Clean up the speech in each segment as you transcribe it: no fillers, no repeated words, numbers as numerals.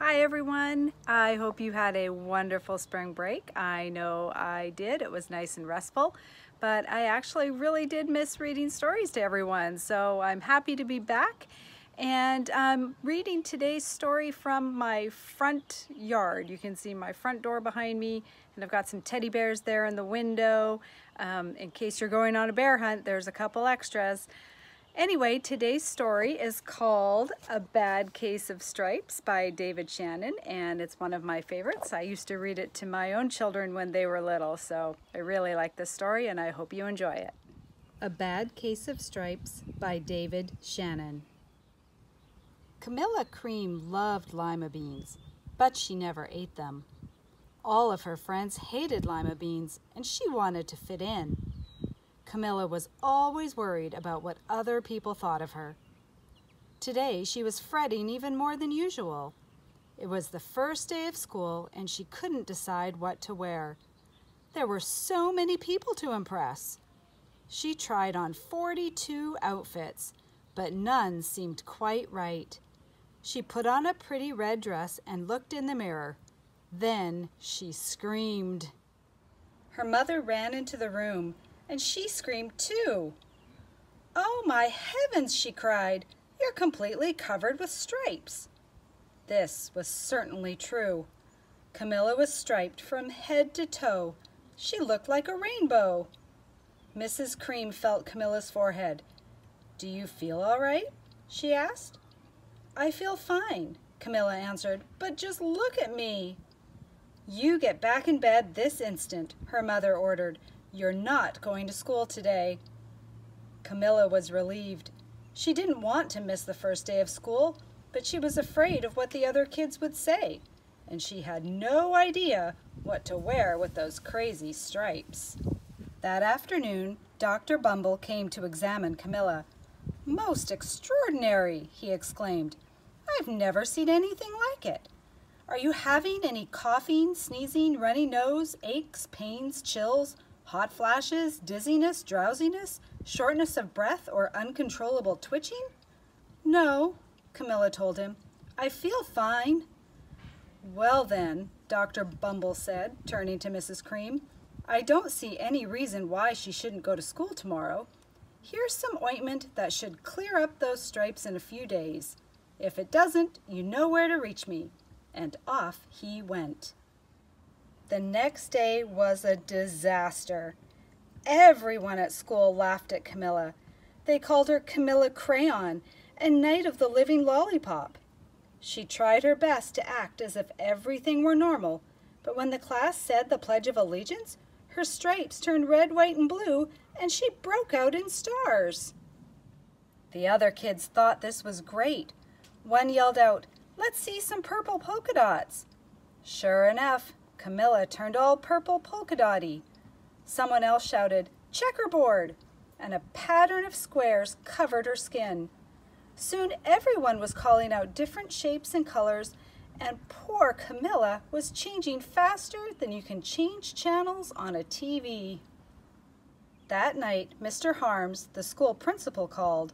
Hi everyone, I hope you had a wonderful spring break. I know I did. It was nice and restful, but I actually really did miss reading stories to everyone, so I'm happy to be back. And I'm reading today's story from my front yard. You can see my front door behind me, and I've got some teddy bears there in the window. In case you're going on a bear hunt, there's a couple extras. Anyway, today's story is called A Bad Case of Stripes by David Shannon, and it's one of my favorites. I used to read it to my own children when they were little, so I really like this story and I hope you enjoy it. A Bad Case of Stripes by David Shannon. Camilla Cream loved lima beans, but she never ate them. All of her friends hated lima beans, and she wanted to fit in. Camilla was always worried about what other people thought of her. Today she was fretting even more than usual. It was the first day of school and she couldn't decide what to wear. There were so many people to impress. She tried on 42 outfits, but none seemed quite right. She put on a pretty red dress and looked in the mirror. Then she screamed. Her mother ran into the room, and she screamed too. "Oh my heavens," she cried, "you're completely covered with stripes." This was certainly true. Camilla was striped from head to toe. She looked like a rainbow. Mrs. Cream felt Camilla's forehead. "Do you feel all right?" she asked. "I feel fine," Camilla answered, "but just look at me." "You get back in bed this instant," her mother ordered. "You're not going to school today." Camilla was relieved. She didn't want to miss the first day of school, but she was afraid of what the other kids would say, and she had no idea what to wear with those crazy stripes. That afternoon, Dr. Bumble came to examine Camilla. "Most extraordinary!" he exclaimed. "I've never seen anything like it. Are you having any coughing, sneezing, runny nose, aches, pains, chills, hot flashes, dizziness, drowsiness, shortness of breath, or uncontrollable twitching?" "No," Camilla told him. "I feel fine." "Well then," Dr. Bumble said, turning to Mrs. Cream, "I don't see any reason why she shouldn't go to school tomorrow. Here's some ointment that should clear up those stripes in a few days. If it doesn't, you know where to reach me." And off he went. The next day was a disaster. Everyone at school laughed at Camilla. They called her Camilla Crayon and Night of the Living Lollipop. She tried her best to act as if everything were normal, but when the class said the Pledge of Allegiance, her stripes turned red, white, and blue, and she broke out in stars. The other kids thought this was great. One yelled out, "Let's see some purple polka dots." Sure enough, Camilla turned all purple polka dotty. Someone else shouted, "Checkerboard!" and a pattern of squares covered her skin. Soon everyone was calling out different shapes and colors, and poor Camilla was changing faster than you can change channels on a TV. That night, Mr. Harms, the school principal, called.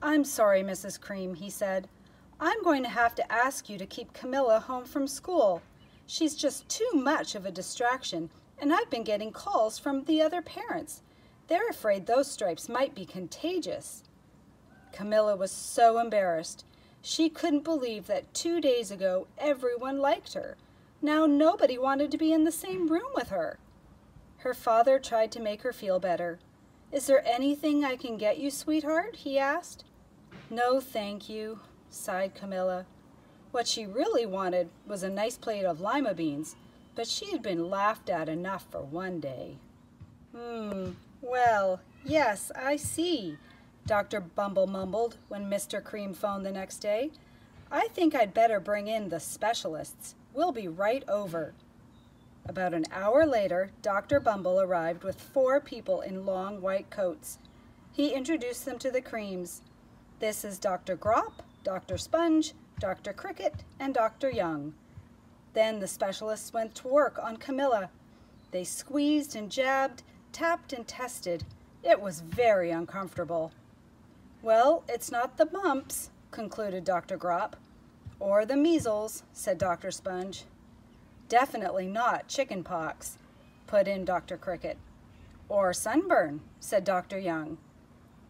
"I'm sorry, Mrs. Cream," he said. "I'm going to have to ask you to keep Camilla home from school. She's just too much of a distraction, and I've been getting calls from the other parents. They're afraid those stripes might be contagious." Camilla was so embarrassed. She couldn't believe that 2 days ago everyone liked her. Now nobody wanted to be in the same room with her. Her father tried to make her feel better. "Is there anything I can get you, sweetheart?" he asked. "No, thank you," sighed Camilla. What she really wanted was a nice plate of lima beans, but she had been laughed at enough for one day. Well, yes, I see," Dr. Bumble mumbled when Mr. Cream phoned the next day. "I think I'd better bring in the specialists. We'll be right over." About an hour later, Dr. Bumble arrived with 4 people in long white coats. He introduced them to the Creams. "This is Dr. Grop, Dr. Sponge, Dr. Cricket, and Dr. Young." Then the specialists went to work on Camilla. They squeezed and jabbed, tapped and tested. It was very uncomfortable. "Well, it's not the bumps," concluded Dr. Grop. "Or the measles," said Dr. Sponge. "Definitely not chicken pox," put in Dr. Cricket. "Or sunburn," said Dr. Young.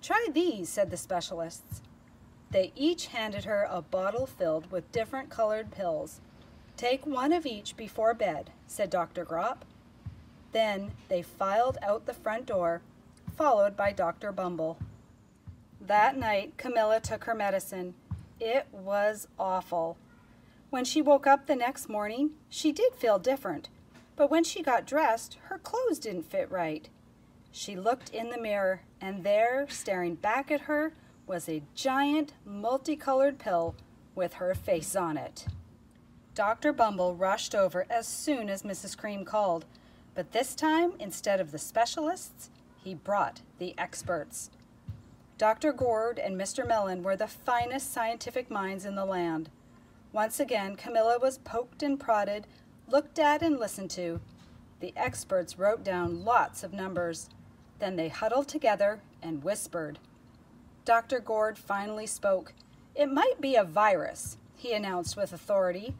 "Try these," said the specialists. They each handed her a bottle filled with different colored pills. "Take one of each before bed," said Dr. Grop. Then they filed out the front door, followed by Dr. Bumble. That night Camilla took her medicine. It was awful. When she woke up the next morning, she did feel different, but when she got dressed, her clothes didn't fit right. She looked in the mirror, and there, staring back at her, was a giant, multicolored pill with her face on it. Dr. Bumble rushed over as soon as Mrs. Cream called, but this time, instead of the specialists, he brought the experts. Dr. Gourd and Mr. Mellon were the finest scientific minds in the land. Once again, Camilla was poked and prodded, looked at and listened to. The experts wrote down lots of numbers. Then they huddled together and whispered. Dr. Gourd finally spoke. "It might be a virus," he announced with authority.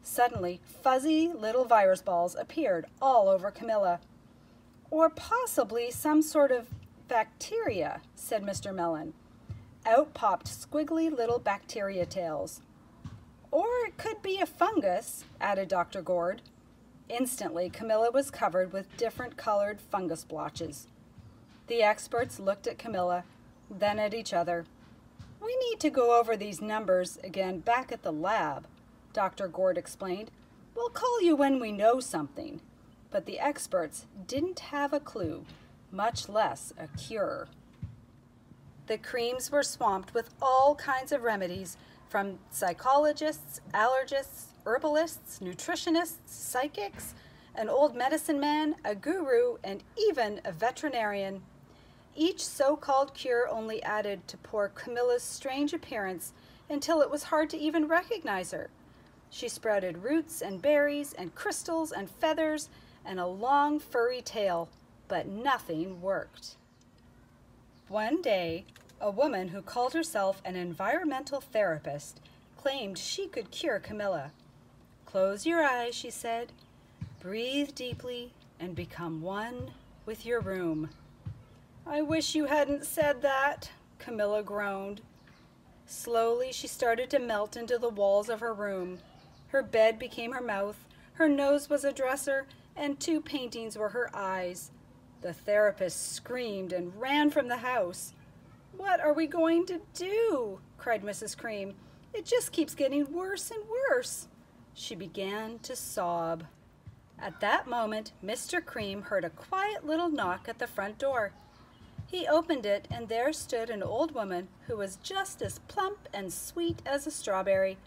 Suddenly, fuzzy little virus balls appeared all over Camilla. "Or possibly some sort of bacteria," said Mr. Mellon. Out popped squiggly little bacteria tails. "Or it could be a fungus," added Dr. Gourd. Instantly, Camilla was covered with different colored fungus blotches. The experts looked at Camilla, then at each other. "We need to go over these numbers again back at the lab," Dr. Gourd explained. "We'll call you when we know something." But the experts didn't have a clue, much less a cure. The Creams were swamped with all kinds of remedies, from psychologists, allergists, herbalists, nutritionists, psychics, an old medicine man, a guru, and even a veterinarian. Each so-called cure only added to poor Camilla's strange appearance until it was hard to even recognize her. She sprouted roots and berries and crystals and feathers and a long furry tail, but nothing worked. One day, a woman who called herself an environmental therapist claimed she could cure Camilla. "Close your eyes," she said. "Breathe deeply and become one with your room." "I wish you hadn't said that," Camilla groaned. Slowly, she started to melt into the walls of her room. Her bed became her mouth, her nose was a dresser, and 2 paintings were her eyes. The therapist screamed and ran from the house. "What are we going to do?" cried Mrs. Cream. "It just keeps getting worse and worse." She began to sob. At that moment, Mr. Cream heard a quiet little knock at the front door. He opened it, and there stood an old woman who was just as plump and sweet as a strawberry.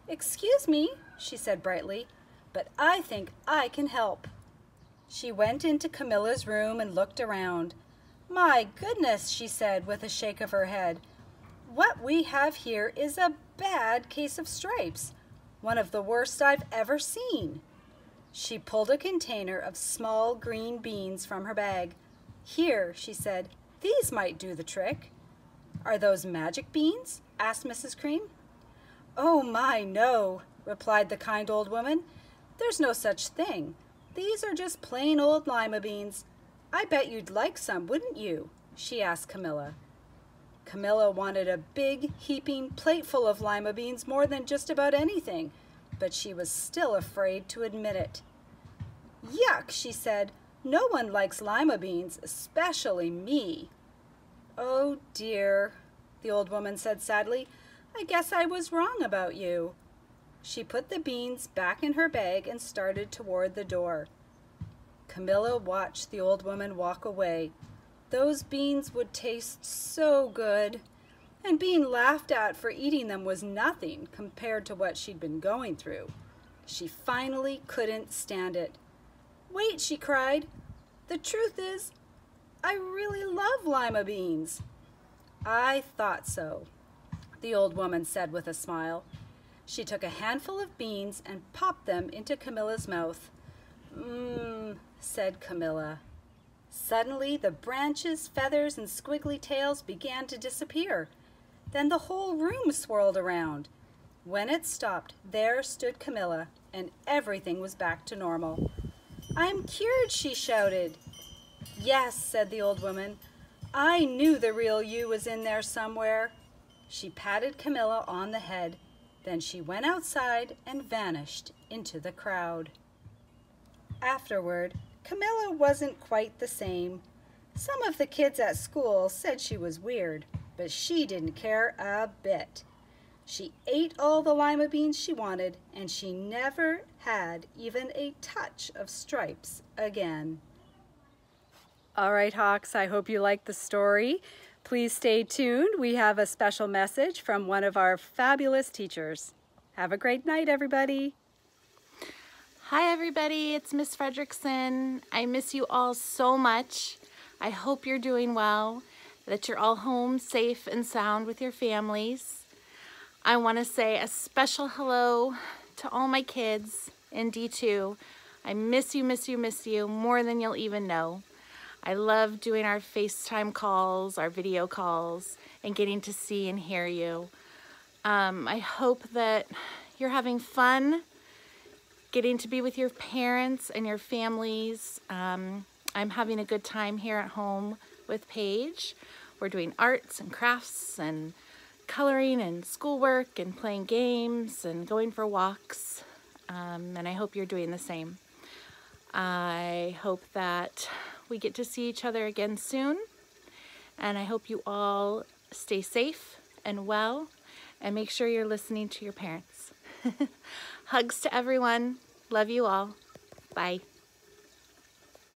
"Excuse me," she said brightly, "but I think I can help." She went into Camilla's room and looked around. "My goodness," she said with a shake of her head. "What we have here is a bad case of stripes, one of the worst I've ever seen." She pulled a container of small green beans from her bag. "Here," she said, "these might do the trick." "Are those magic beans?" asked Mrs. Cream. "Oh my, no," replied the kind old woman. "There's no such thing. These are just plain old lima beans. I bet you'd like some, wouldn't you?" she asked Camilla. Camilla wanted a big, heaping plateful of lima beans more than just about anything, but she was still afraid to admit it. "Yuck," she said. "No one likes lima beans, especially me." "Oh dear," the old woman said sadly. "I guess I was wrong about you." She put the beans back in her bag and started toward the door. Camilla watched the old woman walk away. Those beans would taste so good, and being laughed at for eating them was nothing compared to what she'd been going through. She finally couldn't stand it. "Wait," she cried. "The truth is, I really love lima beans." "I thought so," the old woman said with a smile. She took a handful of beans and popped them into Camilla's mouth. "Mmm," said Camilla. Suddenly, the branches, feathers, and squiggly tails began to disappear. Then the whole room swirled around. When it stopped, there stood Camilla, and everything was back to normal. "I'm cured," she shouted. "Yes," said the old woman. "I knew the real you was in there somewhere." She patted Camilla on the head. Then she went outside and vanished into the crowd. Afterward, Camilla wasn't quite the same. Some of the kids at school said she was weird, but she didn't care a bit. She ate all the lima beans she wanted, and she never had even a touch of stripes again. All right, Hawks, I hope you liked the story. Please stay tuned. We have a special message from one of our fabulous teachers. Have a great night, everybody. Hi, everybody. It's Miss Fredrickson. I miss you all so much. I hope you're doing well, that you're all home safe and sound with your families. I want to say a special hello to all my kids in D2. I miss you more than you'll even know. I love doing our FaceTime calls, our video calls, and getting to see and hear you. I hope that you're having fun getting to be with your parents and your families. I'm having a good time here at home with Paige. We're doing arts and crafts and coloring and schoolwork and playing games and going for walks. And I hope you're doing the same. I hope that we get to see each other again soon. And I hope you all stay safe and well and make sure you're listening to your parents. Hugs to everyone. Love you all. Bye.